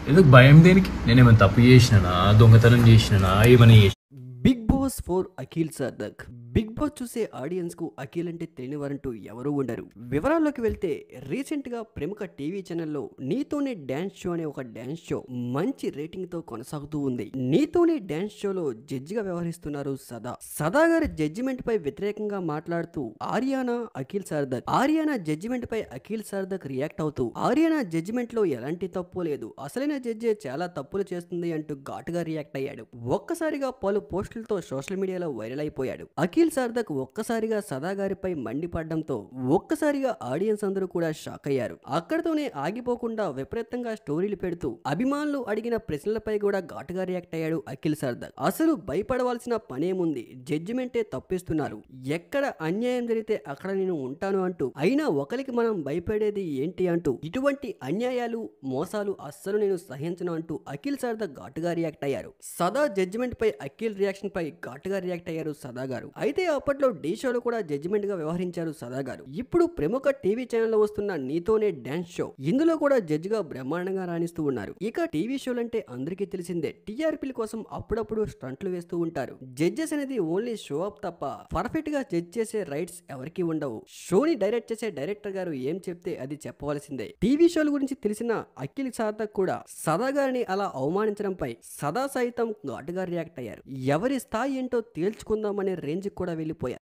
ఎందుకు భయం దేనికి? నేనేమైనా తప్పు చేసినానా, దొంగతనం చేసినానా, ఏమైనా చేసి Bigg Boss for Akhil Sarthak. Bigg Boss చూసే ఆడియన్స్ కు అఖిల్ అంటే తెలియనివారంటూ ఎవరూ ఉండరు. వివరాల్లోకి వెళ్తే రీసెంట్ గా ప్రముఖ టీవీ ఛానల్లో నీతోనే డాన్స్ షో అనే ఒక డాన్స్ షో మంచి రేటింగ్ తో కొనసాగుతూ ఉంది. నీతోనే డాన్స్ షోలో జడ్జిగా వ్యవహరిస్తున్నారు సదా. సదా గారి జడ్జిమెంట్ పై వ్యతిరేకంగా మాట్లాడుతూ ఆర్యానా అఖిల్ సార్థక్. ఆర్యానా జడ్జిమెంట్ పై అఖిల్ సార్థక్ రియాక్ట్ అవుతూ ఆర్యానా జడ్జిమెంట్ లో ఎలాంటి తప్పు లేదు, అసలైన జడ్జి చాలా తప్పులు చేస్తుంది అంటూ ఘాటుగా రియాక్ట్ అయ్యాడు. ఒక్కసారిగా పలు పోస్టులతో సోషల్ మీడియాలో వైరల్ అయిపోయాడు. అఖిల్ సార్థక్ ఒక్కసారిగా సదా గారిపై మండిపడడంతో ఒక్కసారిగా ఆడియన్స్ అందరూ కూడా షాక్ అయ్యారు. అక్కడితోనే ఆగిపోకుండా విపరీతంగా స్టోరీలు పెడుతూ అభిమానులు అడిగిన ప్రశ్నలపై కూడా ఘాటుగా రియాక్ట్ అయ్యాడు అఖిల్ సార్థక్. అసలు భయపడవలసిన పనేముంది, జడ్జిమెంటే తప్పిస్తున్నారు, ఎక్కడ అన్యాయం జరిగితే అక్కడ నేను ఉంటాను అంటూ, అయినా ఒకరికి మనం భయపడేది ఏంటి అంటూ, ఇటువంటి అన్యాయాలు మోసాలు అస్సలు నేను సహించను అంటూ అఖిల్ సార్థక్ ఘాటుగా రియాక్ట్ అయ్యారు. సదా జడ్జిమెంట్ పై అఖిల్ రియాక్షన్ పై ఘాటుగా రియాక్ట్ అయ్యారు సదా గారు. అయితే అప్పట్లో ఢీ షోలో కూడా జడ్జిమెంట్ గా వ్యవహరించారు సదా గారు. ఇప్పుడు ప్రముఖ టీవీ ఛానల్లో వస్తున్న నీతోనే డాన్స్ షో, ఇందులో కూడా జడ్జి గా బ్రహ్మాండంగా రాణిస్తూ ఉన్నారు. ఇక టీవీ షోలంటే అందరికీ తెలిసిందే, టీఆర్పీల కోసం అప్పుడప్పుడు స్టంట్లు వేస్తూ ఉంటారు. జడ్జెస్ అనేది ఓన్లీ షో అప్ తప్ప పర్ఫెక్ట్ గా జడ్జ్ చేసే రైట్స్ ఎవరికి ఉండవు. షోని డైరెక్ట్ చేసే డైరెక్టర్ గారు ఏం చెప్తే అది చెప్పవలసిందే. టీవీ షోల గురించి తెలిసిన అఖిల్ సార్థక్ కూడా సదా గారిని అలా అవమానించడంపై సదా సైతం ఘాటుగా రియాక్ట్ అయ్యారు. ఎవరి స్థాయి ఏంటో తేల్చుకుందామనే రేంజ్ కూడా వెళ్ళిపోయారు.